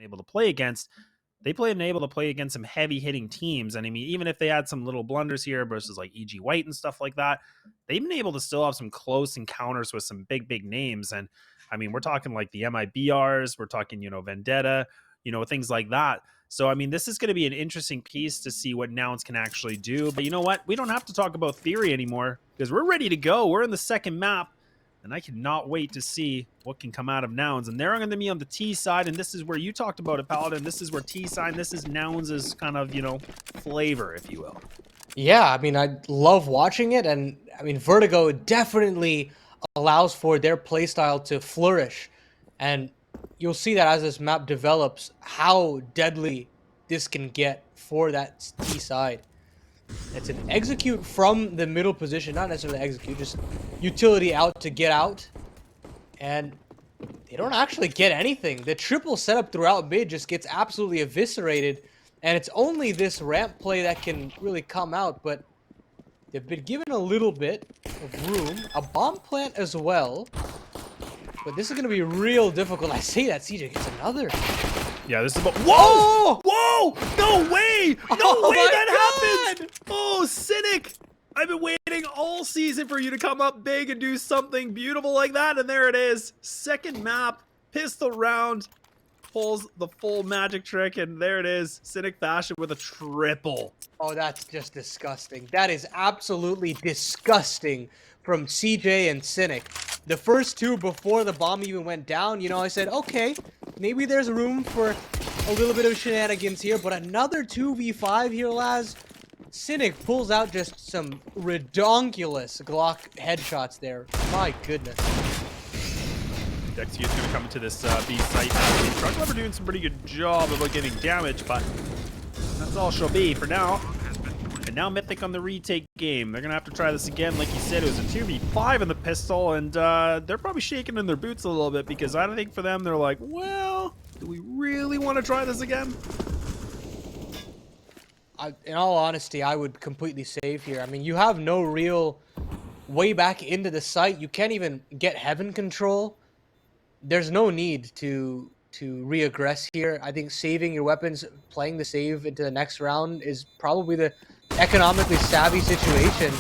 able to play against, they've been able to play against some heavy hitting teams. And I mean, even if they had some little blunders here versus like EG White and stuff like that, they've been able to still have some close encounters with some big names. And I mean, we're talking like the MIBRs, we're talking, Vendetta, things like that. So, I mean, this is going to be an interesting piece to see what Nouns can actually do. But you know what? We don't have to talk about theory anymore because we're ready to go. We're in the second map. And I cannot wait to see what can come out of Nouns. And they're going to be on the T side. And this is where you talked about it, Paladin. This is where T side, this is Nouns' kind of, flavor, if you will. Yeah, I mean, I love watching it. And, I mean, Vertigo definitely allows for their playstyle to flourish. And you'll see that as this map develops, how deadly this can get for that T side. It's an execute from the middle position, not necessarily execute, just utility out to get out. And they don't actually get anything. The triple setup throughout mid just gets absolutely eviscerated. And it's only this ramp play that can really come out, but they've been given a little bit of room. A bomb plant as well. But this is going to be real difficult. I say that CJ gets another. Yeah, this is about... Whoa! Whoa! No way! No way that happened! Oh, Cynic! I've been waiting all season for you to come up big and do something beautiful like that, and there it is. Second map, pistol round, pulls the full magic trick, and there it is. Cynic fashion with a triple. Oh, that's just disgusting. That is absolutely disgusting from CJ and Cynic. The first two before the bomb even went down, I said, okay, maybe there's room for a little bit of shenanigans here, but another 2v5 here, Laz. Cynic pulls out just some redonkulous Glock headshots there. My goodness. Dexy is going to come into this B site now. Truck Lover doing some pretty good job about getting damage, but that's all she'll be for now. And now Mythic on the retake game. They're going to have to try this again. Like you said, it was a 2v5 in the pistol, and they're probably shaking in their boots a little bit because I don't think for them, they're like, well, do we really want to try this again? In all honesty, I would completely save here. I mean, you have no real way back into the site. You can't even get heaven control. There's no need to re-aggress here. I think saving your weapons, playing the save into the next round is probably the economically savvy situation.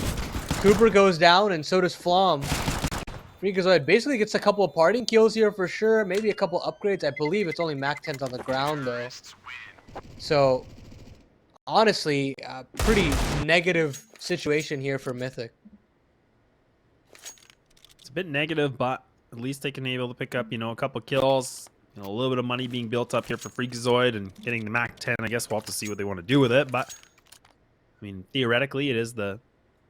Cooper goes down, and so does Flom. Freakazoid basically gets a couple of parting kills here for sure. Maybe a couple upgrades. I believe it's only Mac 10s on the ground, though. So, honestly, a pretty negative situation here for Mythic. It's a bit negative, but at least they can be able to pick up, a couple kills. A little bit of money being built up here for Freakazoid and getting the Mac 10. I guess we'll have to see what they want to do with it, but I mean, theoretically, it is the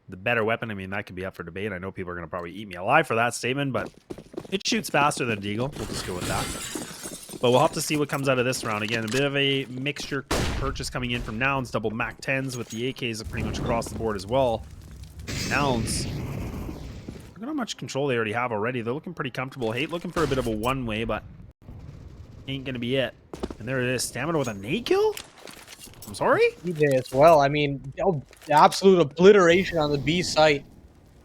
better weapon. I mean, that could be up for debate. I know people are going to probably eat me alive for that statement, but it shoots faster than Deagle. We'll just go with that. But we'll have to see what comes out of this round. Again, a bit of a mixture purchase coming in from Nouns. Double Mac 10s with the AKs pretty much across the board as well. Nouns, look at how much control they already have already. They're looking pretty comfortable. Hate looking for a bit of a one-way, but ain't going to be it. And there it is. Stamina with a nade kill? I'm sorry? DJ as well. I mean, absolute obliteration on the B site.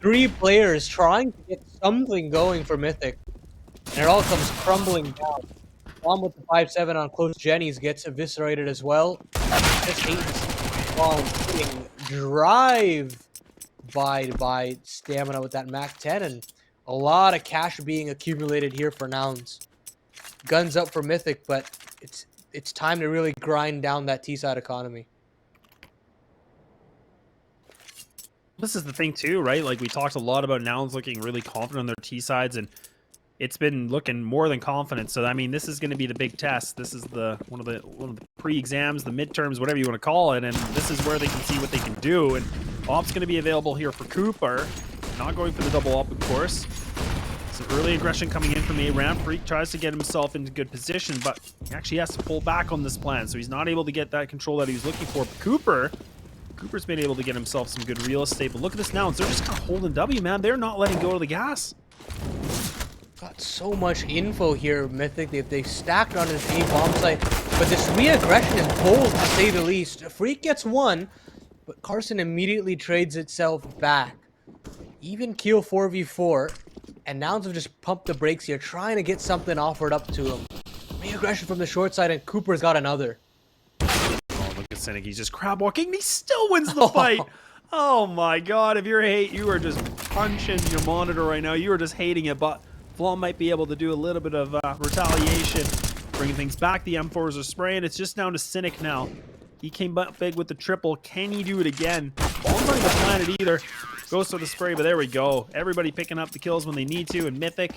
3 players trying to get something going for Mythic. And it all comes crumbling down. One with the 5-7 on close Jennies gets eviscerated as well. Just getting drive by Stamina with that Mac 10. And a lot of cash being accumulated here for Nouns. Guns up for Mythic, but it's time to really grind down that T-side economy. This is the thing too, right? Like we talked a lot about Nouns looking really confident on their T-sides, and it's been looking more than confident. So I mean, this is going to be the big test. This is one of the pre-exams, the midterms, whatever you want to call it, and this is where they can see what they can do. And Op's going to be available here for Cooper. Not going for the double op, of course. Some early aggression coming in from A-Ramp. Freak tries to get himself into good position, but he actually has to pull back on this plan, so he's not able to get that control that he was looking for. But Cooper's been able to get himself some good real estate, but look at this now. They're just kind of holding W, man. They're not letting go of the gas. Got so much info here, Mythic. They've stacked on this A-bomb site, but this re-aggression is bold, to say the least. Freak gets one, but Carson immediately trades itself back. Even keel 4v4. And Nouns have just pumped the brakes here, trying to get something offered up to him. aggression from the short side, and Cooper's got another. Oh, look at Cynic. He's just crab walking. And he still wins the fight. Oh my god. If you're hate, you are just punching your monitor right now. You are just hating it. But Flom might be able to do a little bit of retaliation, bringing things back. The M4s are spraying. It's just down to Cynic now. He came up big with the triple. Can he do it again? Bomb's not even planted either. Goes for the spray, but there we go. Everybody picking up the kills when they need to. And Mythic,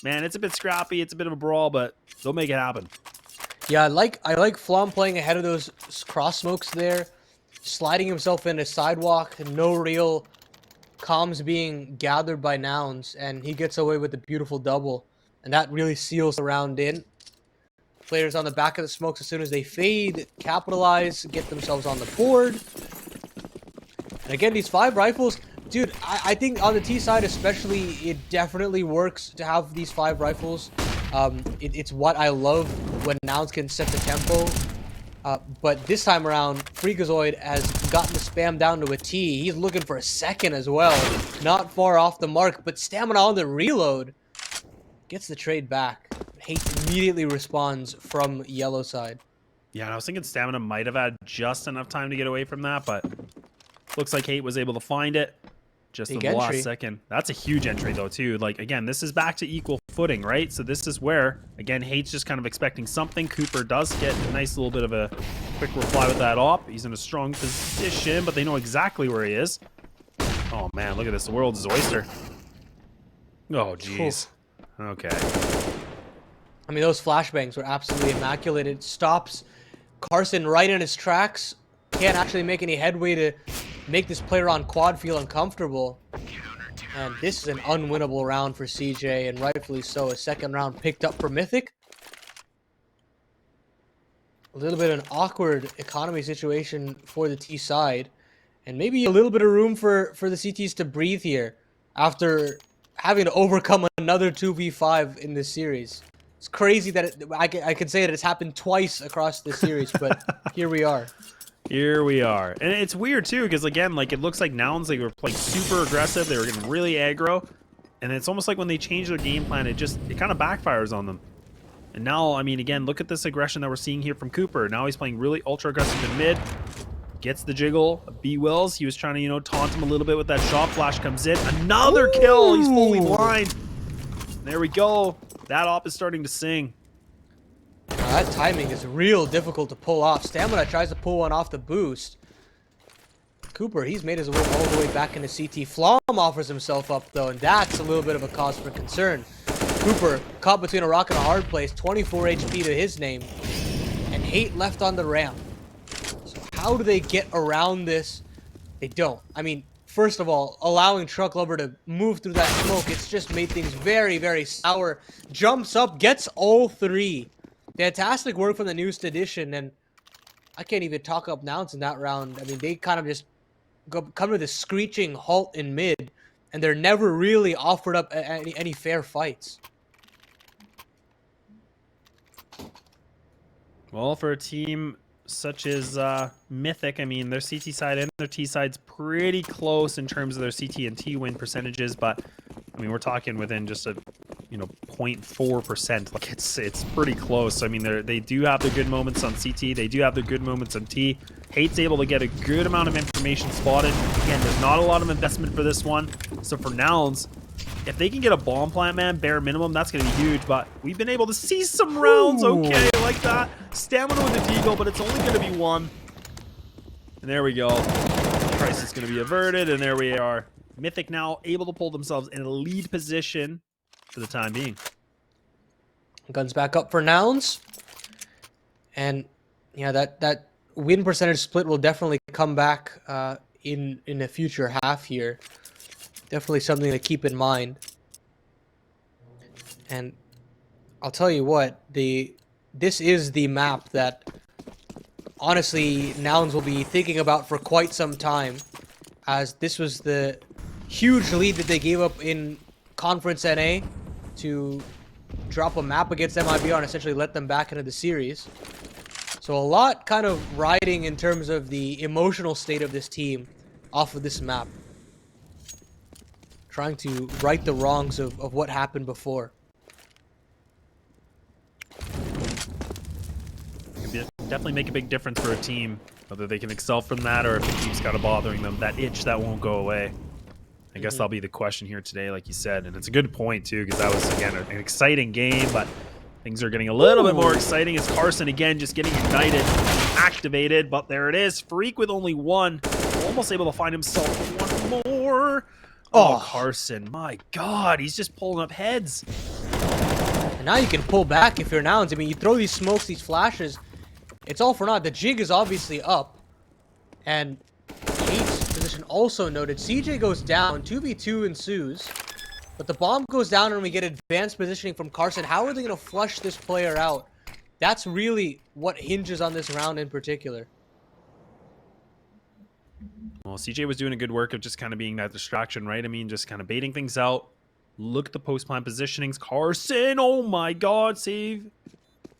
man, it's a bit scrappy. It's a bit of a brawl, but they'll make it happen. Yeah, I like Flom playing ahead of those cross smokes there, sliding himself into sidewalk, no real comms being gathered by Nouns, and he gets away with a beautiful double, and that really seals the round in. Players on the back of the smokes, as soon as they fade, capitalize, get themselves on the board. And again, these 5 rifles, dude, I think on the T side especially, it definitely works to have these 5 rifles. It's what I love when Nouns can set the tempo. But this time around, Freakazoid has gotten the spam down to a T. He's looking for a second as well. Not far off the mark, but Stamina on the reload. Gets the trade back. Hate immediately responds from yellow side. Yeah, and I was thinking Stamina might have had just enough time to get away from that, but looks like Hate was able to find it just in the last second. That's a huge entry, though, too. Like, again, this is back to equal footing, right? So this is where, again, Hate's just kind of expecting something. Cooper does get a nice little bit of a quick reply with that op. He's in a strong position, but they know exactly where he is. Oh, man, look at this. The world is oyster. Oh, jeez. Okay. I mean, those flashbangs were absolutely immaculate. It stops Carson right in his tracks. Can't actually make any headway to make this player on quad feel uncomfortable. And this is an unwinnable round for CJ, and rightfully so. A second round picked up for Mythic. A little bit of an awkward economy situation for the T side. And maybe a little bit of room for the CTs to breathe here after having to overcome another 2v5 in this series. It's crazy that I can say that it's happened twice across this series, but here we are. Here we are. And it's weird, too, because, again, like, it looks like Nouns, they were playing super aggressive. They were getting really aggro. And it's almost like when they change their game plan, it kind of backfires on them. And now, I mean, again, look at this aggression that we're seeing here from Cooper. Now he's playing really ultra aggressive in mid. Gets the jiggle. bwills. He was trying to, you know, taunt him a little bit with that shot. Flash comes in. Another kill. He's fully blind. There we go. That op is starting to sing. That timing is real difficult to pull off. Stamina tries to pull one off the boost. Cooper, he's made his way all the way back into CT. Flom offers himself up, though, and that's a little bit of a cause for concern. Cooper, caught between a rock and a hard place, 24 HP to his name, and Hate left on the ramp. So how do they get around this? They don't. I mean, first of all, allowing Truck Lover to move through that smoke, it's just made things very, very sour. Jumps up, gets all 3. Fantastic work from the newest edition, and I can't even talk up Nouns in that round. I mean, they kind of just come to this screeching halt in mid, and they're never really offered up any fair fights. Well, for a team such as Mythic, I mean, their CT side and their T side's pretty close in terms of their CT and T win percentages, but I mean, we're talking within just a 0.4%. Like it's pretty close. I mean, they do have the good moments on CT. They do have the good moments on T. Hate's able to get a good amount of information spotted. Again, there's not a lot of investment for this one. So for Nouns, if they can get a bomb plant, man, bare minimum, that's going to be huge. But we've been able to see some rounds. Okay, like that. Stamina with the deagle, but it's only going to be 1. And there we go. Crisis is going to be averted, and there we are. Mythic now able to pull themselves in a lead position for the time being. Guns back up for Nouns. And yeah, that win percentage split will definitely come back in the future half here. Definitely something to keep in mind. And I'll tell you what, this is the map that honestly Nouns will be thinking about for quite some time, as this was the huge lead that they gave up in Conference NA to drop a map against MIBR and essentially let them back into the series. So a lot kind of riding in terms of the emotional state of this team off of this map. Trying to right the wrongs of what happened before. definitely make a big difference for a team. Whether they can excel from that or if it keeps kind of bothering them, that itch that won't go away. I guess that'll be the question here today, like you said. And it's a good point, too, because that was, again, an exciting game. But things are getting a little bit more exciting as Carson, again, just getting ignited, activated. But there it is. Freak with only one. Almost able to find himself one more. Oh, Carson. My God. He's just pulling up heads. And now you can pull back if you're Nouns. I mean, you throw these smokes, these flashes. It's all for naught. The jig is obviously up. And Kate's position also noted. CJ goes down. 2v2 ensues. But the bomb goes down and we get advanced positioning from Carson. How are they going to flush this player out? That's really what hinges on this round in particular. Well, CJ was doing a good work of just kind of being that distraction, right? I mean, just kind of baiting things out. Look at the post-plant positionings. Carson, oh my God, save.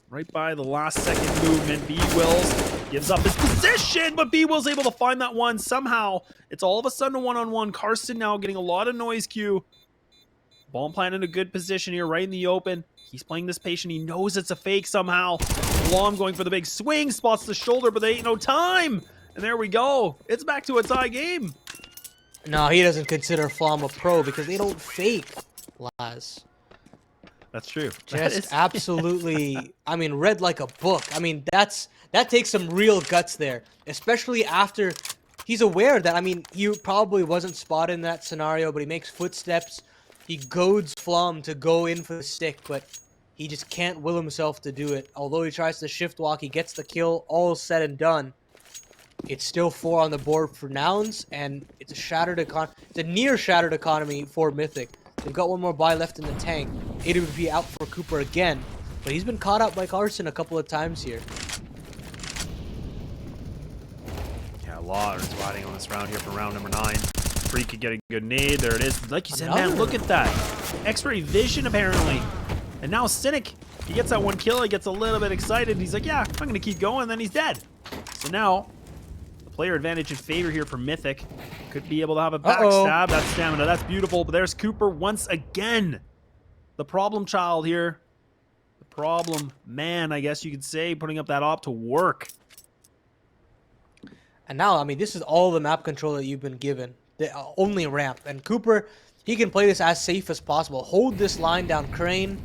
Right by the last second movement. bwills gives up his position, but bwills able to find that one somehow. It's all of a sudden a one-on-one. Carson now getting a lot of noise queue. Bomb plant in a good position here, right in the open. He's playing this patient. He knows it's a fake somehow. Blom going for the big swing, spots the shoulder, but there ain't no time. And there we go. It's back to a tie game. No, he doesn't consider Flom a pro because they don't fake, Laz. That's true. Just absolutely, I mean, read like a book. I mean, that takes some real guts there, especially after he's aware that, I mean, he probably wasn't spotted in that scenario, but he makes footsteps. He goads Flom to go in for the stick, but he just can't will himself to do it. Although he tries to shift walk, he gets the kill, all said and done. It's still 4 on the board for Nouns, and it's a near shattered economy for Mythic. They've got one more buy left in the tank. It would be out for Cooper again, but he's been caught up by Carson a couple of times here. Yeah, Law is riding on this round here for round number 9. Freak could get a good nade. There it is. Like you said, man, look at that. X-ray vision, apparently. And now Cynic, he gets that one kill. He gets a little bit excited. He's like, yeah, I'm going to keep going. And then he's dead. So now, the player advantage in favor here for Mythic. Could be able to have a backstab. That's stamina. That's beautiful. But there's Cooper once again. The problem child here. The problem man, I guess you could say, putting up that op to work. And now, I mean, this is all the map control that you've been given. The only ramp. And Cooper, he can play this as safe as possible. Hold this line down crane.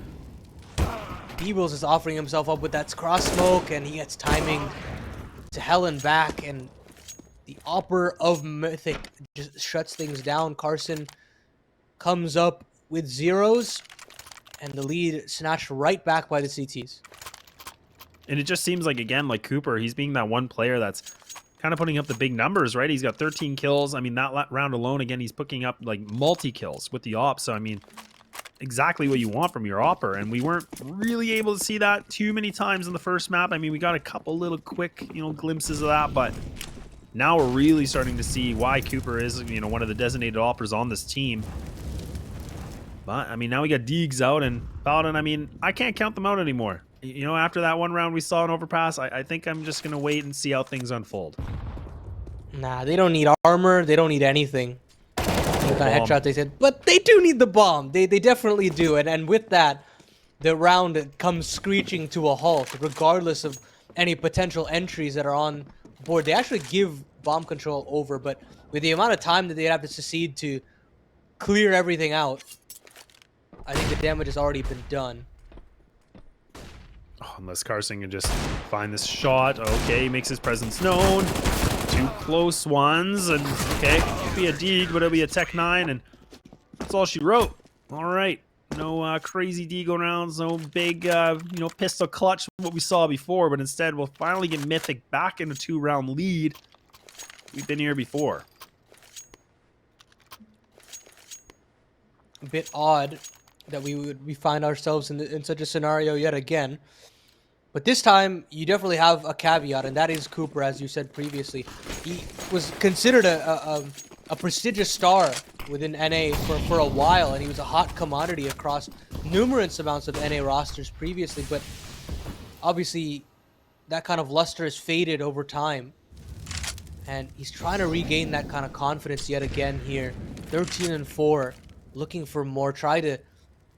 bwills is offering himself up with that cross smoke, and he gets timing to hell and back, and the Opper of Mythic just shuts things down. Carson comes up with zeros, and the lead snatched right back by the CTs. And it just seems like, again, like Cooper, he's being that one player that's kind of putting up the big numbers, right? He's got 13 kills. I mean, that round alone, again, he's picking up like multi-kills with the op. So, I mean, exactly what you want from your Opper. And we weren't really able to see that too many times in the first map. I mean, we got a couple little quick, glimpses of that, but now we're really starting to see why Cooper is, one of the designated Oppers on this team. But, I mean, now we got Deegs out, and Paladin, I mean, I can't count them out anymore. After that one round we saw in Overpass, I think I'm just going to wait and see how things unfold. Nah, they don't need armor. They don't need anything. What kind of headshot they said. But they do need the bomb. They definitely do. And with that, the round comes screeching to a halt, regardless of any potential entries that are on board. They actually give bomb control over, but with the amount of time that they have to succeed to clear everything out, I think the damage has already been done. Oh, unless Carson can just find this shot. Okay, he makes his presence known. 2 close ones, and okay, it'll be a Deeg, but it'll be a Tech 9, and that's all she wrote. All right, no crazy Deego rounds, no big, pistol clutch, what we saw before, but instead we'll finally get Mythic back in a 2-round lead. We've been here before. A bit odd that we find ourselves in such a scenario yet again. But this time, you definitely have a caveat, and that is Cooper, as you said previously. He was considered a prestigious star within NA for a while, and he was a hot commodity across numerous amounts of NA rosters previously, but obviously that kind of luster has faded over time. And he's trying to regain that kind of confidence yet again here. 13-4, looking for more, try to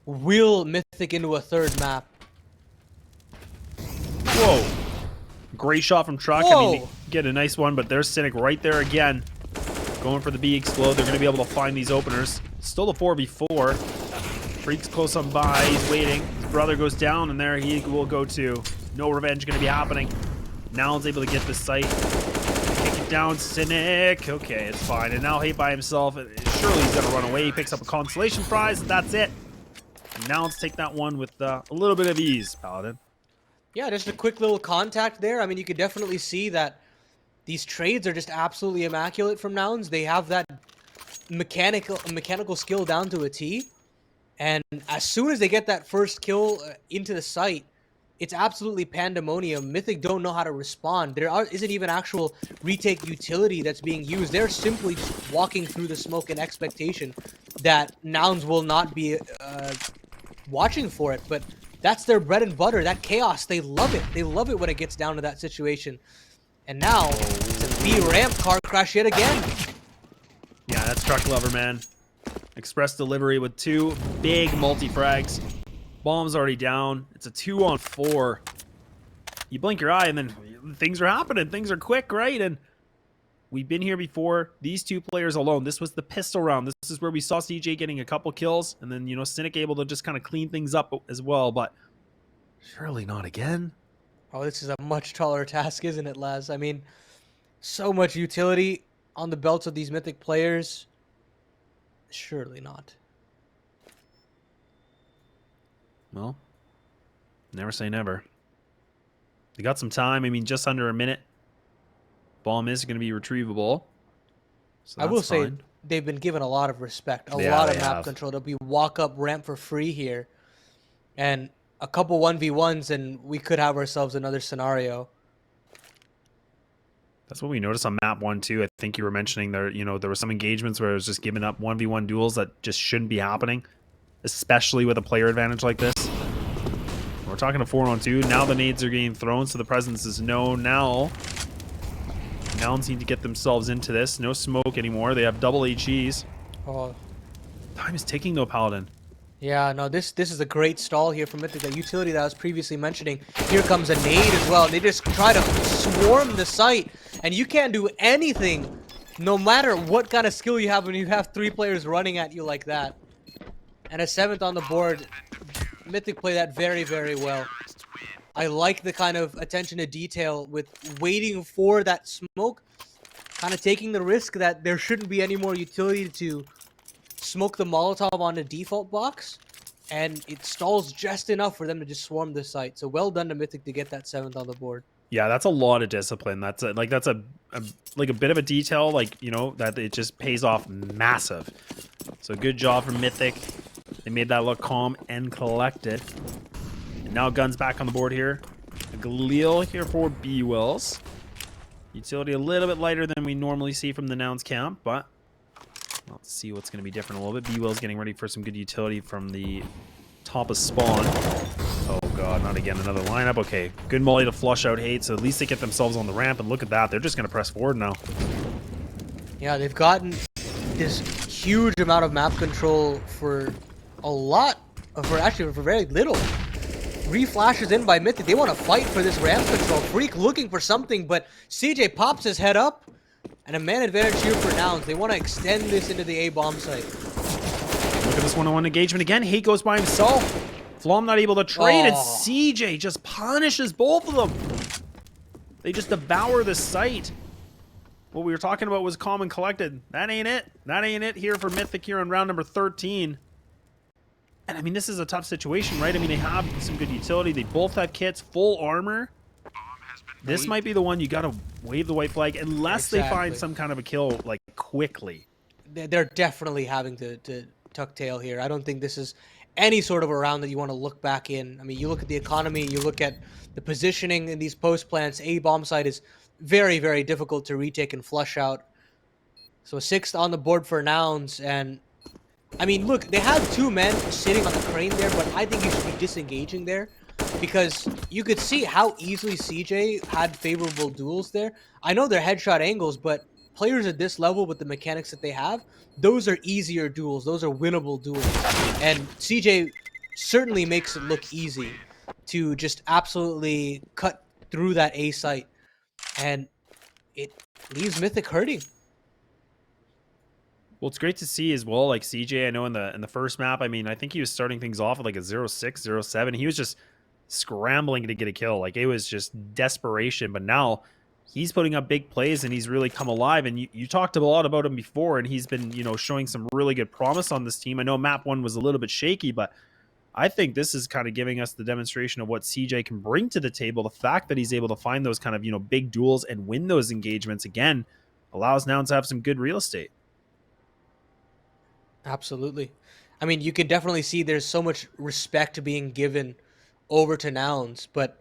will Mythic into a 3rd map. Whoa. great shot from Truck. Whoa. I mean, get a nice one, but there's Cynic right there again. Going for the B explode. They're going to be able to find these openers. Still the 4v4. Freak's close on by. He's waiting. His brother goes down, and there he will go too. No revenge going to be happening. Nouns able to get the site. Kick it down, Cynic. Okay, it's fine. And now Hate by himself. Surely he's going to run away. He picks up a consolation prize, and that's it. And Nouns take that one with a little bit of ease, Paladin. Yeah, just a quick little contact there. I mean, you could definitely see that these trades are just absolutely immaculate from Nouns. They have that mechanical skill down to a T. And as soon as they get that first kill into the site, it's absolutely pandemonium. Mythic don't know how to respond. There isn't even actual retake utility that's being used. They're simply just walking through the smoke in expectation that Nouns will not be watching for it. But that's their bread and butter. That chaos, they love it. They love it when it gets down to that situation. And now, it's a B ramp car crash yet again. Yeah, that's Truck Lover, man. Express delivery with 2 big multi-frags. Bomb's already down. It's a 2-on-4. You blink your eye and then things are happening. Things are quick, right? And we've been here before. These 2 players alone. This was the pistol round. This is where we saw CJ getting a couple kills. And then, you know, Cynic able to just kind of clean things up as well. But surely not again. Oh, this is a much taller task, isn't it, Laz? I mean, so much utility on the belts of these Mythic players. Surely not. Well, never say never. They got some time. I mean, just under a minute. Bomb is going to be retrievable. So I will say fine. they've been given a lot of respect, a Yeah, lot of they map have. control. They'll be walk up ramp for free here. And a couple 1v1s and we could have ourselves another scenario. That's what we noticed on map 1 too. I think you were mentioning there, you know, there were some engagements where it was just giving up 1v1 duels that just shouldn't be happening, especially with a player advantage like this. We're talking a 4-on-2. Now the nades are getting thrown, so the presence is known now. Nouns need to get themselves into this. No smoke anymore. They have double HEs. Oh, Time is ticking though, Paladin. yeah, no, this is a great stall here from Mythic. That utility that I was previously mentioning. Here comes a nade as well. They just try to swarm the site, and you can't do anything, no matter what kind of skill you have when you have 3 players running at you like that. And a 7th on the board. Mythic play that very, very well. I like the kind of attention to detail with waiting for that smoke, kind of taking the risk that there shouldn't be any more utility to smoke the Molotov on the default box, and it stalls just enough for them to just swarm the site. So well done to Mythic to get that 7th on the board. Yeah, that's a lot of discipline. That's a bit of a detail, like, you know, that it just pays off massive. So good job from Mythic. They made that look calm and collected. And now guns back on the board here. A Galil here for bwills. Utility a little bit lighter than we normally see from the Nouns camp, but let's see what's going to be different a little bit. bwills getting ready for some good utility from the top of spawn. Oh god, not again. Another lineup. Okay, good molly to flush out Hate, so at least they get themselves on the ramp, and look at that. They're just going to press forward now. Yeah, they've gotten this huge amount of map control for a lot, for very little. Reflashes in by Mythic. They want to fight for this ramp control. Freak looking for something, but CJ pops his head up. And a man advantage here for Nouns. They want to extend this into the A-bomb site. Look at this one-on-one engagement again. Hate goes by himself. Flom not able to trade, and CJ just punishes both of them. They just devour the site. What we were talking about was calm and collected. That ain't it. That ain't it here for Mythic here on round number 13. And I mean, this is a tough situation, right? I mean, they have some good utility. They both have kits, full armor. This might be the one you gotta wave the white flag unless they find some kind of a kill, like, quickly. They're definitely having to tuck tail here. I don't think this is any sort of a round that you want to look back in. I mean, you look at the economy, you look at the positioning in these post plants. A-bomb site is very, very difficult to retake and flush out. So 6th on the board for Nouns, and I mean, look, they have 2 men sitting on the crane there, but I think you should be disengaging there. Because you could see how easily CJ had favorable duels there. I know they're headshot angles, but players at this level with the mechanics that they have, those are easier duels. Those are winnable duels. And CJ certainly makes it look easy to just absolutely cut through that A site and it leaves Mythic hurting. Well, it's great to see as well. Like CJ, I know in the first map, I mean, I think he was starting things off with like a 0-6, 0-7. He was just scrambling to get a kill. Like it was just desperation. But now he's putting up big plays and he's really come alive. And you talked a lot about him before, and he's been, showing some really good promise on this team. I know map 1 was a little bit shaky, but I think this is kind of giving us the demonstration of what CJ can bring to the table. The fact that he's able to find those kind of, big duels and win those engagements again allows Nouns to have some good real estate. Absolutely. I mean, you could definitely see there's so much respect being given over to Nouns, but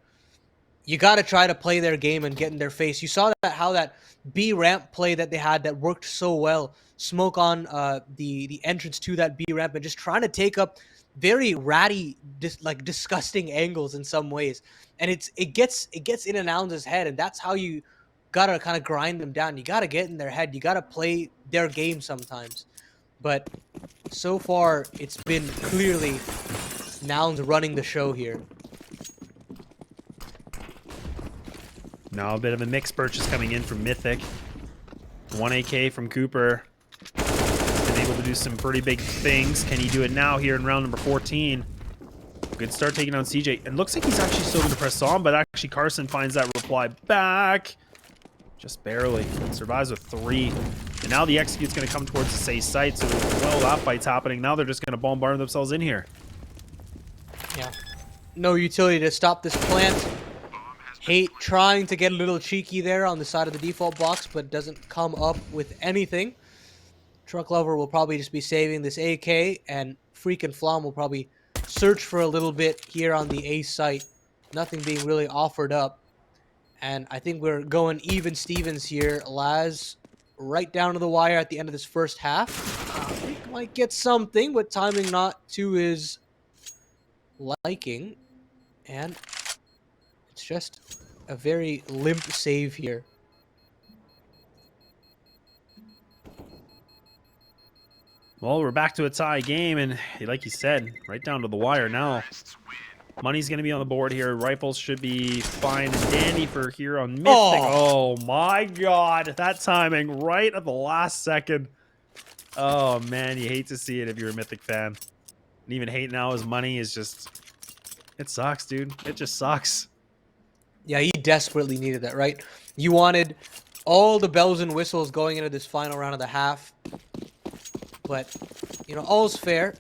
you got to try to play their game and get in their face. You saw that how that B ramp play that they had that worked so well. Smoke on the entrance to that B ramp and just trying to take up very ratty, disgusting angles in some ways. And it gets in a Nouns' head, and that's how you gotta kind of grind them down. You gotta get in their head. You gotta play their game sometimes. But so far, it's been clearly Nouns running the show here. Now a bit of a mixed purchase coming in from Mythic. 1 AK from Cooper. He's been able to do some pretty big things. Can he do it now here in round number 14? Good start taking on CJ. And looks like he's actually still going to press on, but actually Carson finds that reply back. Just barely. Survives with 3. And now the execute's going to come towards the safe site. So, well, that fight's happening. Now they're just going to bombard themselves in here. Yeah. No utility to stop this plant. Hate trying to get a little cheeky there on the side of the default box, but doesn't come up with anything. Truck Lover will probably just be saving this AK, and Freak and Flom will probably search for a little bit here on the A site. Nothing being really offered up. And I think we're going even Stevens here. Laz right down to the wire at the end of this first half. Freak might get something, but timing not to his liking. And it's just a very limp save here. Well, we're back to a tie game, and like you said, right down to the wire now. Money's going to be on the board here. Rifles should be fine and dandy for here on Mythic. Oh, my God. That timing right at the last second. Oh, man, you hate to see it if you're a Mythic fan. And even hate now his money is just... It sucks, dude. It just sucks. Yeah, he desperately needed that, right? You wanted all the bells and whistles going into this final round of the half. But, all's fair.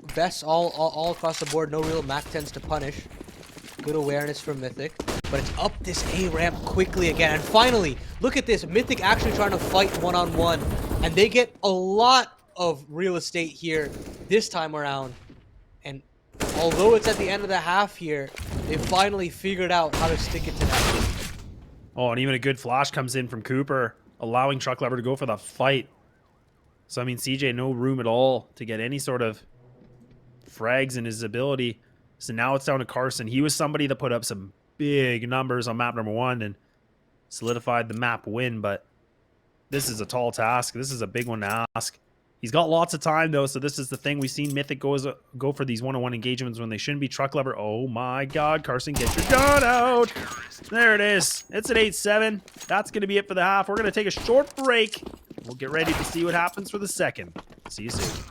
Vests all across the board. No real Mac 10s to punish. Good awareness from Mythic. But it's up this A ramp quickly again. And finally, look at this. Mythic actually trying to fight one-on-one. And they get a lot of real estate here this time around. And although it's at the end of the half here, they finally figured out how to stick it to that. Oh, and even a good flash comes in from Cooper, allowing Truck Lover to go for the fight. So, I mean, CJ, no room at all to get any sort of frags in his ability. So now it's down to Carson. He was somebody that put up some big numbers on map number 1 and solidified the map win, but this is a tall task. This is a big one to ask. He's got lots of time, though, so this is the thing. We've seen Mythic go for these one-on-one engagements when they shouldn't be. Truck Lover. Oh, my God. Carson, get your gun out. There it is. It's an 8-7. That's going to be it for the half. We're going to take a short break. We'll get ready to see what happens for the second. See you soon.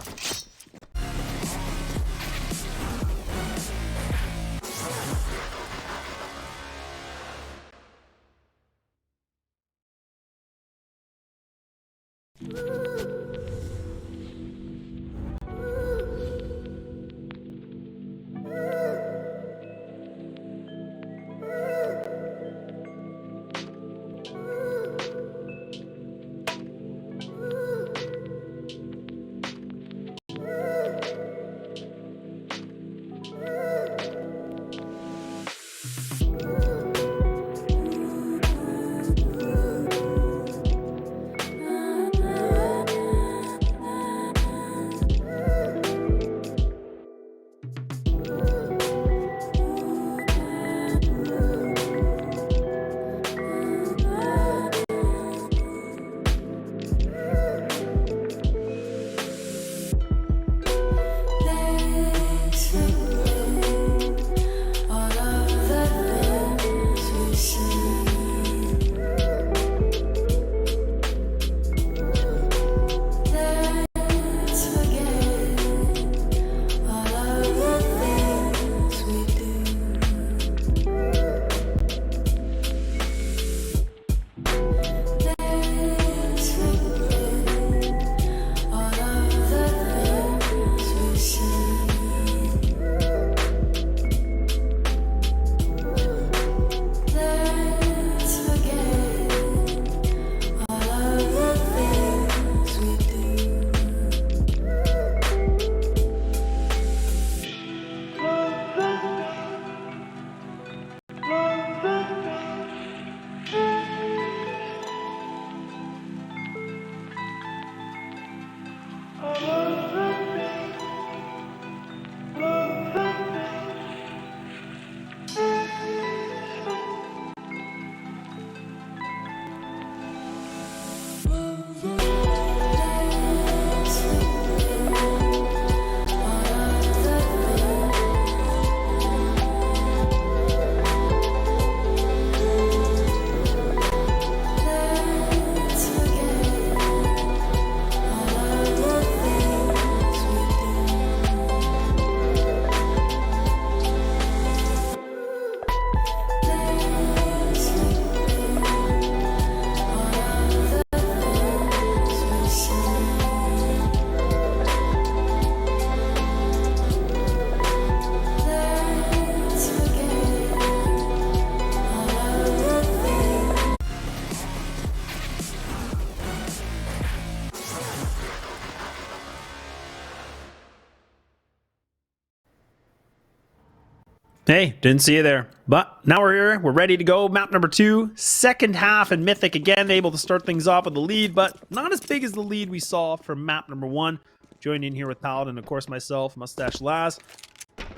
Hey, didn't see you there. But now we're here. We're ready to go. Map number 2. Second half, and Mythic again able to start things off with the lead, but not as big as the lead we saw from map number 1. Joined in here with Paladin, of course, myself, Mustache Laz.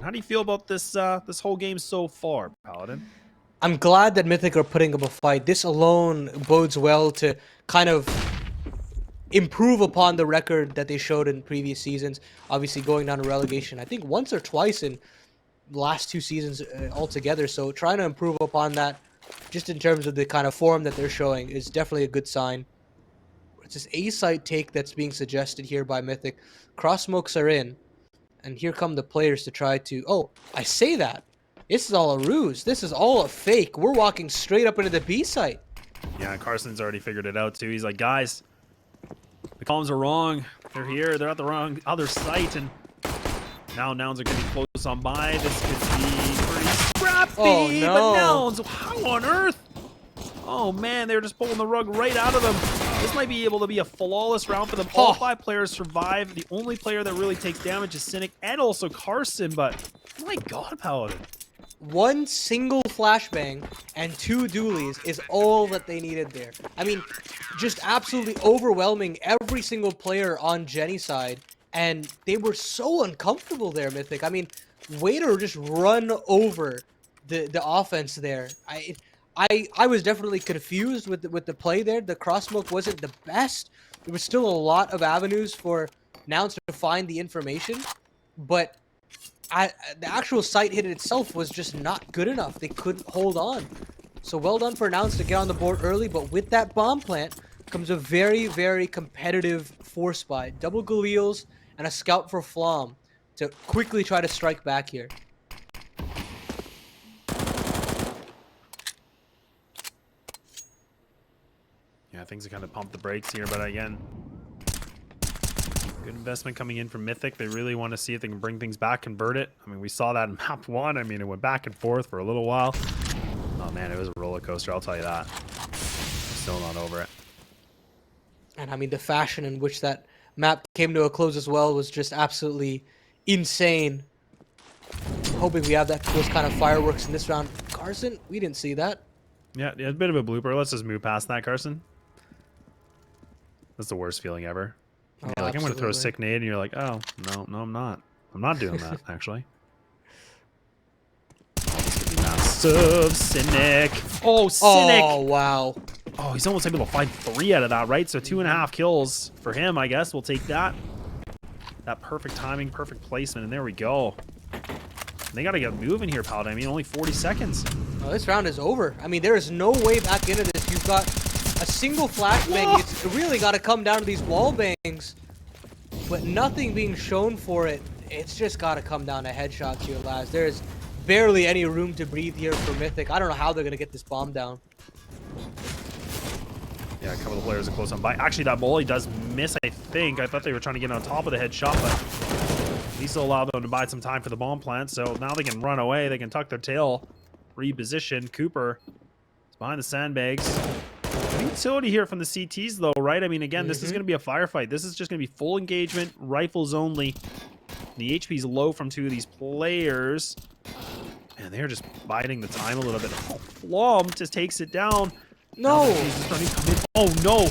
How do you feel about this this whole game so far, Paladin? I'm glad that Mythic are putting up a fight. This alone bodes well to kind of improve upon the record that they showed in previous seasons. Obviously, going down to relegation, I think once or twice in the last 2 seasons altogether. So trying to improve upon that, just in terms of the kind of form that they're showing, is definitely a good sign. It's this A-site take that's being suggested here by Mythic. Cross smokes are in, and here come the players to try to... Oh, I say that. This is all a ruse. This is all a fake. We're walking straight up into the B site. Yeah, Carson's already figured it out too. He's like, guys, the columns are wrong. They're here. They're at the wrong other site, and now Nouns are getting close on by. This could be pretty scrappy. Oh, no. But Nouns, how on earth? Oh man, they were just pulling the rug right out of them. This might be able to be a flawless round for them. All 5 players survive. The only player that really takes damage is Cynic and also Carson, but my god, Paladin. 1 single flashbang and 2 dualies is all that they needed there. I mean, just absolutely overwhelming every single player on Jenny's side, and they were so uncomfortable there, Mythic. I mean, way to just run over the offense there. I was definitely confused with the play there. The cross smoke wasn't the best. There was still a lot of avenues for Nouns to find the information, but the actual site hit itself was just not good enough. They couldn't hold on. So well done for Nouns to get on the board early, but with that bomb plant comes a very, very competitive force buy. Double bwills and a scout for Flom to quickly try to strike back here. Yeah, things are kind of pumped the brakes here, but again, good investment coming in from Mythic. They really want to see if they can bring things back, convert it. I mean, we saw that in map 1. I mean, it went back and forth for a little while. Oh man, it was a roller coaster, I'll tell you that. Still not over it. And I mean, the fashion in which that map came to a close as well was just absolutely insane. I'm hoping we have those kind of fireworks in this round. Carson, we didn't see that. Yeah, a bit of a blooper. Let's just move past that, Carson. That's the worst feeling ever. Oh, You're like, I'm going to throw a sick nade, and you're like, oh, no, I'm not. I'm not doing that, actually. Massive Cynic. Oh, Cynic. Oh, wow. Oh, he's almost able to find 3 out of that, right? So 2.5 kills for him, I guess. We'll take that. That perfect timing, perfect placement, and there we go. They got to get moving here, Paladin. I mean, only 40 seconds. Oh, this round is over. I mean, there is no way back into this. You've got a single flashbang. It's really got to come down to these wall bangs, but nothing being shown for it. It's just got to come down to headshots here, Laz. There is barely any room to breathe here for Mythic. I don't know how they're going to get this bomb down. Yeah, a couple of players are close on by. Actually, that volley does miss, I think. I thought they were trying to get on top of the headshot, but he still allowed them to buy some time for the bomb plant. So now they can run away. They can tuck their tail, reposition. Cooper is behind the sandbags. Utility here from the CTs, though, right? I mean, again, this is going to be a firefight. This is just going to be full engagement, rifles only. The HP is low from 2 of these players. And they're just biding the time a little bit. Oh, Flom just takes it down. No. Oh, no.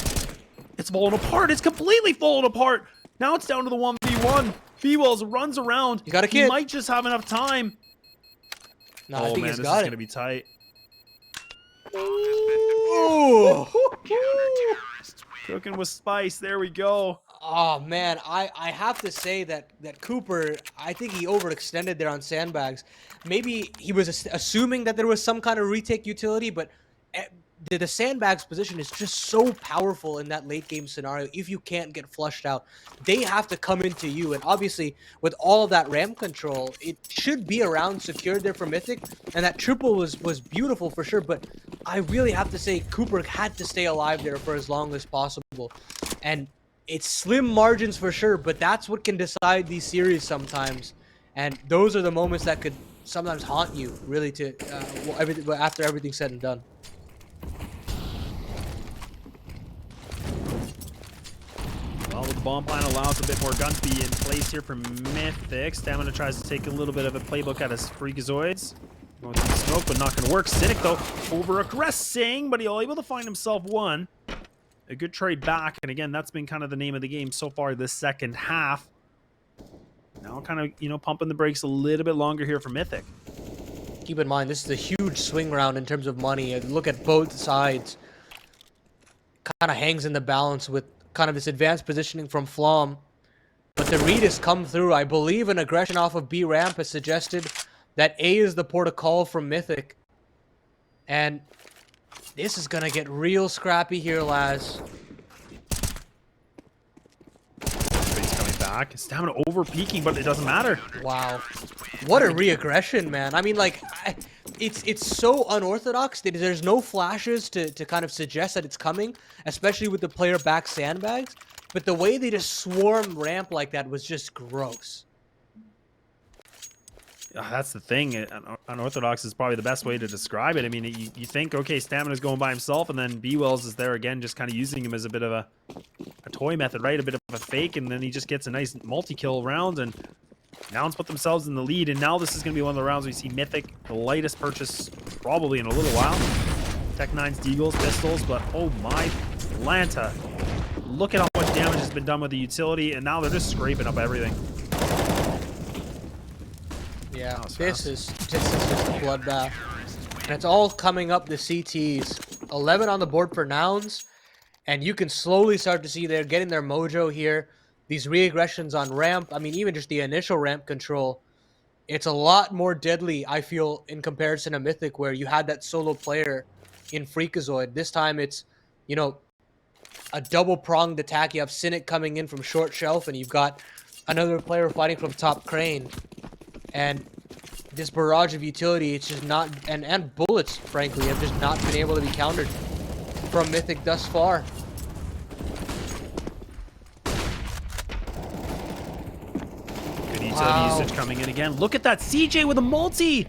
It's falling apart. It's completely falling apart. Now it's down to the 1v1. bwills runs around. You got a kid. He might just have enough time. No, oh, I think man, he's this got is it. going to be tight. Ooh. Cooking with spice. There we go. Oh, man, I have to say that Cooper, I think he overextended there on sandbags. Maybe he was assuming that there was some kind of retake utility, but the sandbags position is just so powerful in that late game scenario. If you can't get flushed out, they have to come into you. And obviously, with all of that ramp control, it should be around secured there for Mythic. And that triple was beautiful for sure. But I really have to say Cooper had to stay alive there for as long as possible. And it's slim margins for sure, but that's what can decide these series sometimes. And those are the moments that could sometimes haunt you, really, to after everything's said and done. Well, with bomb plan allows a bit more gun to be in place here for Mythic. Stamina tries to take a little bit of a playbook out of Freakazoids. Going through the smoke, but not going to work. Cynic, though, over-aggressing, but he'll able to find himself one. A good trade back, and again, that's been kind of the name of the game so far this second half. Now kind of, you know, pumping the brakes a little bit longer here for Mythic. Keep in mind, this is a huge swing round in terms of money. Look at both sides. Kind of hangs in the balance with kind of this advanced positioning from Flom. But the read has come through. I believe an aggression off of B ramp has suggested that A is the port of call from Mythic. And this is going to get real scrappy here, Laz. He's coming back. Stamina over peaking, but it doesn't matter. Wow. What a re-aggression, man. I mean, like, it's so unorthodox that there's no flashes to kind of suggest that it's coming, especially with the player back sandbags. But the way they just swarm ramp like that was just gross. That's the thing. Unorthodox is probably the best way to describe it. I mean, you think, okay, Stamina's going by himself, and then bwills is there again, just kind of using him as a bit of a toy method, right? A bit of a fake, and then he just gets a nice multi-kill round, and Nouns put themselves in the lead, and now this is going to be one of the rounds we see Mythic, the lightest purchase probably in a little while. Tech 9's Deagles, pistols, but oh my Lanta. Look at how much damage has been done with the utility, and now they're just scraping up everything. Yeah, this is just a bloodbath. And it's all coming up the CTs. 11 on the board for Nouns. And you can slowly start to see they're getting their mojo here. These re-aggressions on ramp, I mean, even just the initial ramp control, it's a lot more deadly, I feel, in comparison to Mythic, where you had that solo player in Freakazoid. This time it's, you know, a double-pronged attack. You have Cynic coming in from short shelf, and you've got another player fighting from top crane. And this barrage of utility, it's just not, and bullets, frankly, have just not been able to be countered from Mythic thus far. Good utility usage coming in again. Look at that, CJ with a multi!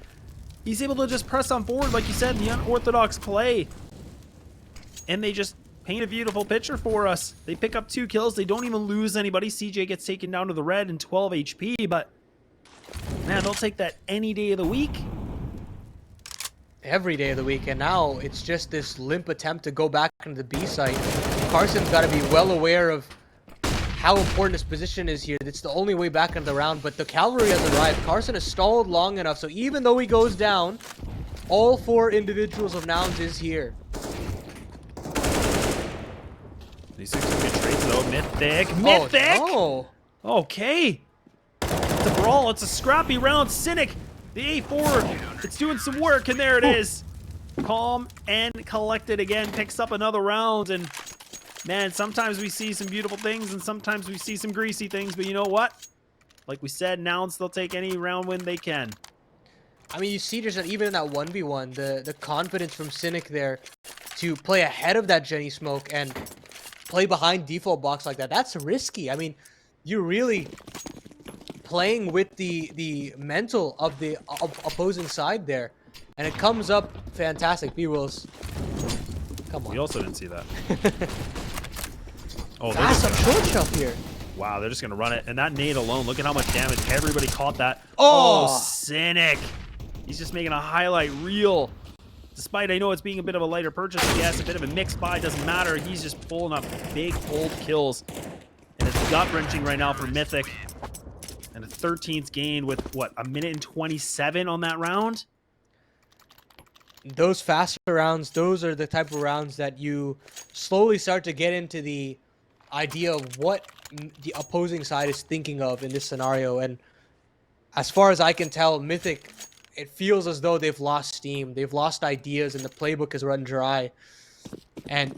He's able to just press on forward, like you said, the unorthodox play. And they just paint a beautiful picture for us. They pick up 2 kills, they don't even lose anybody. CJ gets taken down to the red in 12 HP, but man, they'll take that any day of the week. Every day of the week, and now it's just this limp attempt to go back into the B site. Carson's got to be well aware of how important this position is here. It's the only way back into the round, but the cavalry has arrived. Carson has stalled long enough, so even though he goes down, all 4 individuals of Nouns is here. These are some good trades though. Mythic! Mythic! Oh, no. Okay. It's a brawl, it's a scrappy round. Cynic, the A4, it's doing some work, and there it is. Calm and collected again, picks up another round, and man, sometimes we see some beautiful things, and sometimes we see some greasy things, but you know what? Like we said, Nouns, they'll take any round win they can. I mean, you see just that even in that 1v1, the confidence from Cynic there to play ahead of that Jenny Smoke and play behind default box like that, that's risky. I mean, you're really playing with the mental of the opposing side there, and it comes up fantastic. bwills, come on. We also didn't see that. Oh, fast up short shelf here. Wow, they're just gonna run it, and that nade alone, look at how much damage everybody caught that. Oh, Cynic, he's just making a highlight reel. Despite, I know it's being a bit of a lighter purchase, yes, a bit of a mixed buy, doesn't matter. He's just pulling up big old kills, and it's gut-wrenching right now for Mythic. And a 13th gain with, what, a minute and 27 on that round? Those faster rounds, those are the type of rounds that you slowly start to get into the idea of what the opposing side is thinking of in this scenario. And as far as I can tell, Mythic, it feels as though they've lost steam. They've lost ideas, and the playbook has run dry. And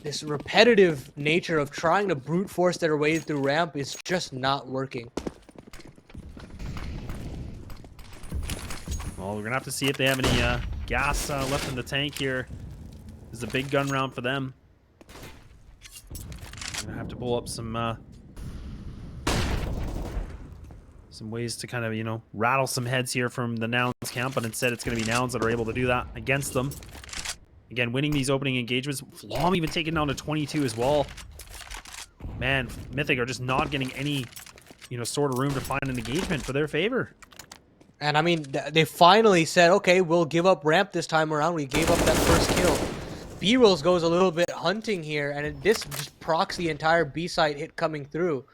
this repetitive nature of trying to brute force their way through ramp is just not working. Well, we're going to have to see if they have any gas left in the tank here. This is a big gun round for them. I'm going to have to pull up some ways to kind of, you know, rattle some heads here from the Nouns camp, but instead it's going to be Nouns that are able to do that against them. Again, winning these opening engagements. Flom even taken down to 22 as well. man, Mythic are just not getting any, you know, sort of room to find an engagement for their favor. And I mean, they finally said, okay, we'll give up ramp this time around. We gave up that first kill. bwills goes a little bit hunting here, and this just procs the entire B site hit coming through.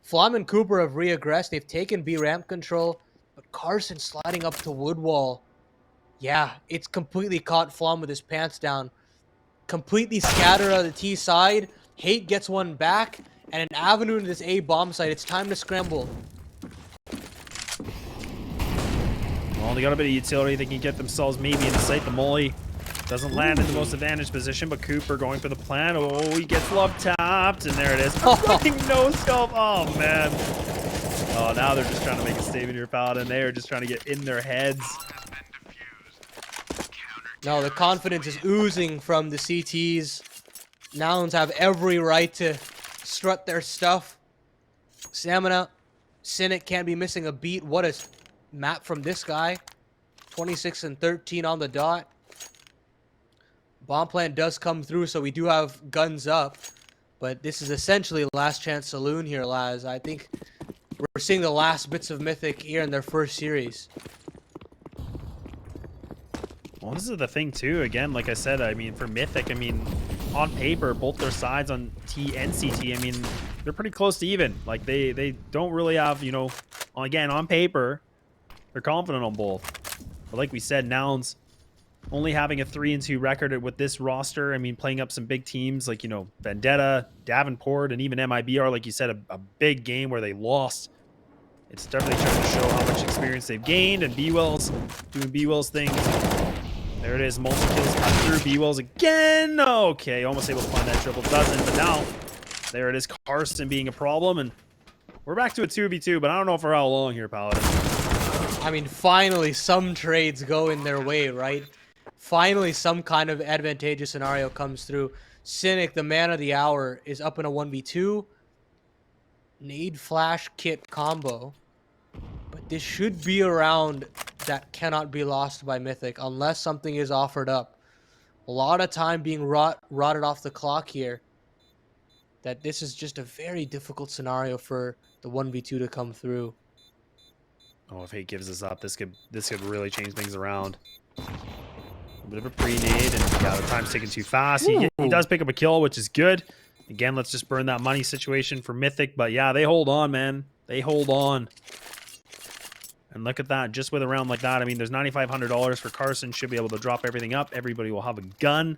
Flom and Cooper have reaggressed. They've taken B ramp control, but Carson sliding up to Woodwall. Yeah, it's completely caught Flom with his pants down. Completely scattered out of the T side. Hate gets one back, and an avenue to this A bomb site. It's time to scramble. Well, they got a bit of utility. They can get themselves maybe in the site. The molly doesn't land in the most advantaged position, but Cooper going for the plan. Oh, he gets love tapped, and there it is. Fucking no scope. Oh, man. Oh, now they're just trying to make a statement here, Paladin. They are just trying to get in their heads. No, the confidence is oozing from the CTs. Nouns have every right to strut their stuff. Stamina. Cynic can't be missing a beat. What a map from this guy. 26 and 13 on the dot. Bomb plant does come through, so we do have guns up. But this is essentially last chance saloon here, Laz. I think we're seeing the last bits of Mythic here in their first series. Well, this is the thing, too. Again, like I said, I mean, for Mythic, I mean, on paper, both their sides on T and CT, I mean, they're pretty close to even. Like, they don't really have, you know, again, on paper, they're confident on both. But like we said, Nouns only having a 3-2 record with this roster. I mean, playing up some big teams like, you know, Vendetta, Davenport, and even MIBR, like you said, a big game where they lost. It's definitely trying to show how much experience they've gained, and bwills doing bwills things. There it is, multi-kills come through, bwills again. Okay, almost able to find that triple dozen, but now there it is, Carson being a problem, and we're back to a 2v2, but I don't know for how long here, Paladin. I mean, finally, some trades go in their way, right? Finally, some kind of advantageous scenario comes through. Cynic, the man of the hour, is up in a 1v2. Nade flash kit combo. But this should be a round that cannot be lost by Mythic unless something is offered up. A lot of time being rotted off the clock here. That this is just a very difficult scenario for the 1v2 to come through. Oh, if Hate gives us up, this could really change things around. A bit of a pre-nade, and yeah, the time's taking too fast. He does pick up a kill, which is good. Again, let's just burn that money situation for Mythic. But yeah, they hold on, man. They hold on. And look at that. Just with a round like that, I mean, there's $9,500 for Carson. Should be able to drop everything up. Everybody will have a gun.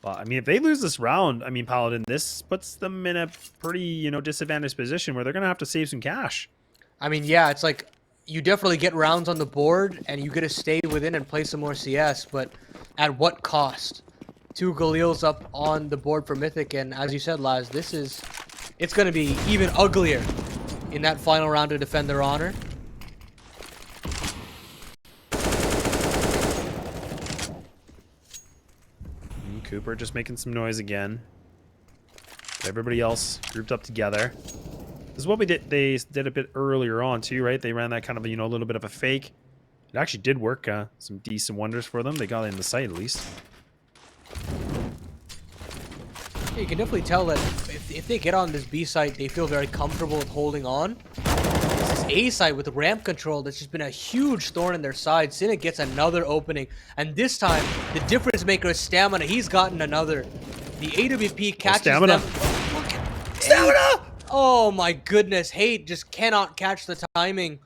But I mean, if they lose this round, I mean, Paladin, this puts them in a pretty, you know, disadvantaged position where they're going to have to save some cash. I mean, yeah, it's like you definitely get rounds on the board and you get to stay within and play some more CS, but at what cost? 2 Galils up on the board for Mythic, and as you said, Laz, it's going to be even uglier in that final round to defend their honor. Cooper just making some noise again. Everybody else grouped up together. This is what they did a bit earlier on too, right? They ran that kind of, you know, a little bit of a fake. It actually did work. Some decent wonders for them. They got in the site at least. You can definitely tell that if they get on this B site, they feel very comfortable with holding on. This A site with ramp control, that's just been a huge thorn in their side. Cynic gets another opening, and this time the difference maker is Stamina. He's gotten another. The AWP catches them. Stamina! Oh my goodness, Hate just cannot catch the timing.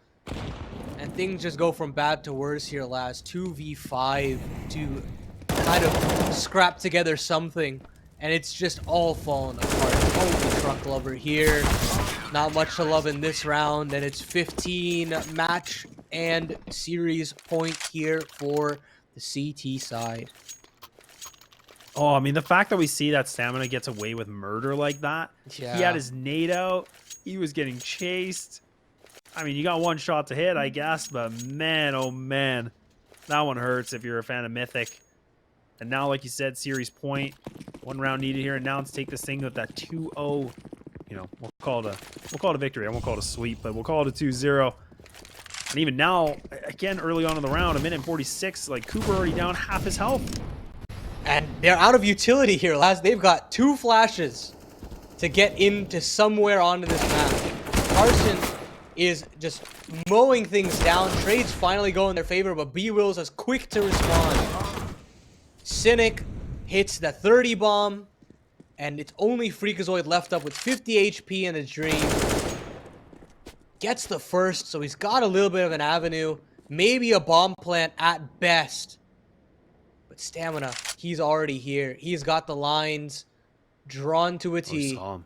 And things just go from bad to worse here, Laz. 2v5 to kind of scrap together something. And it's just all falling apart. Holy truck lover here. Not much to love in this round. And it's 15 match and series point here for the CT side. Oh, I mean, the fact that we see that Stamina gets away with murder like that. Yeah. He had his nade out. He was getting chased. I mean, you got one shot to hit, I guess. But man, oh man. That one hurts if you're a fan of Mythic. And now, like you said, series point. 1 round needed here. And now let's take this thing with that 2-0. You know, we'll call it a victory. I won't call it a sweep, but we'll call it a 2-0. And even now, again, early on in the round, 1:46, like Cooper already down half his health. And they're out of utility here, Laz. They've got 2 flashes. to get into somewhere onto this map. Carson is just mowing things down. Trades finally go in their favor, but bwills is quick to respond. Cynic hits the 30 bomb, and it's only Freakazoid left up with 50 HP in the dream. Gets the first, so he's got a little bit of an avenue. Maybe a bomb plant at best. But Stamina, he's already here. He's got the lines drawn to a T. Oh,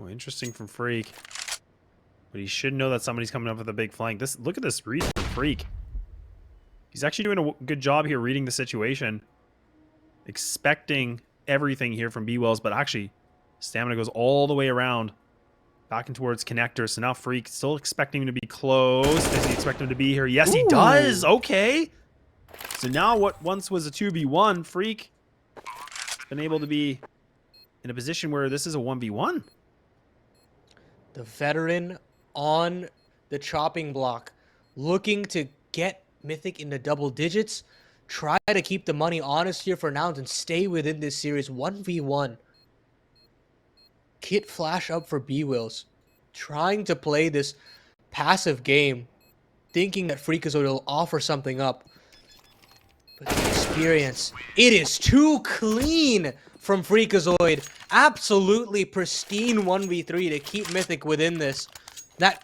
interesting from Freak. But he should know that somebody's coming up with a big flank. Look at this read from Freak. He's actually doing a good job here reading the situation. Expecting everything here from bwills, but actually Stamina goes all the way around back and towards connector. So now Freak still expecting him to be close. Does he expect him to be here? Yes, he does. Okay. So now what once was a 2v1, Freak been able to be in a position where this is a 1v1. The veteran on the chopping block, looking to get Mythic into double digits. Try to keep the money honest here for Nouns and stay within this series. 1v1. Kit flash up for bwills. Trying to play this passive game, thinking that Freakazoid will offer something up. But the experience, it is too clean from Freakazoid. Absolutely pristine 1v3 to keep Mythic within this. That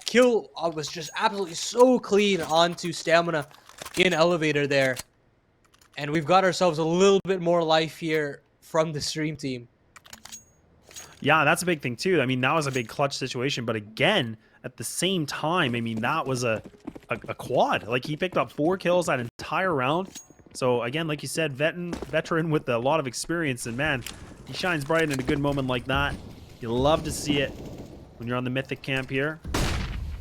kill was just absolutely so clean onto Stamina in elevator there. And we've got ourselves a little bit more life here from the stream team. Yeah, that's a big thing too. I mean, that was a big clutch situation, but again, at the same time, I mean, that was a quad. Like, he picked up 4 kills that entire round. So again, like you said, veteran with a lot of experience, and man, he shines bright in a good moment like that. You love to see it when you're on the Mythic camp here.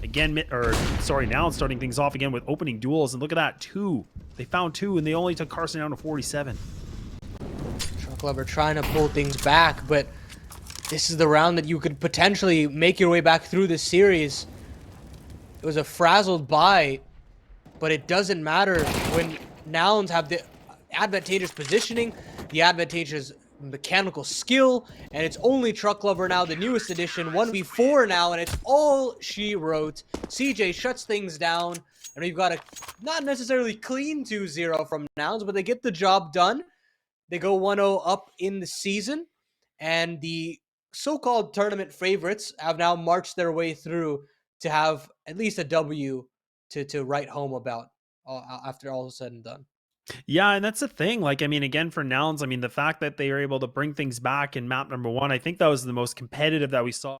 Again, now it's starting things off again with opening duels, and look at that, 2. They found 2, and they only took Carson down to 47. Truck Lover trying to pull things back, but this is the round that you could potentially make your way back through this series. It was a frazzled buy, but it doesn't matter when Nouns have the advantageous positioning, the advantageous mechanical skill, and it's only Truck Lover now, the newest edition, 1v4 now, and it's all she wrote. CJ shuts things down, and we've got a not necessarily clean 2-0 from Nouns, but they get the job done. They go 1-0 up in the season, and the so-called tournament favorites have now marched their way through to have at least a W to write home about after all is said and done. Yeah, and that's the thing. Like, I mean, again, for Nouns, I mean, the fact that they were able to bring things back in map number 1, I think that was the most competitive that we saw.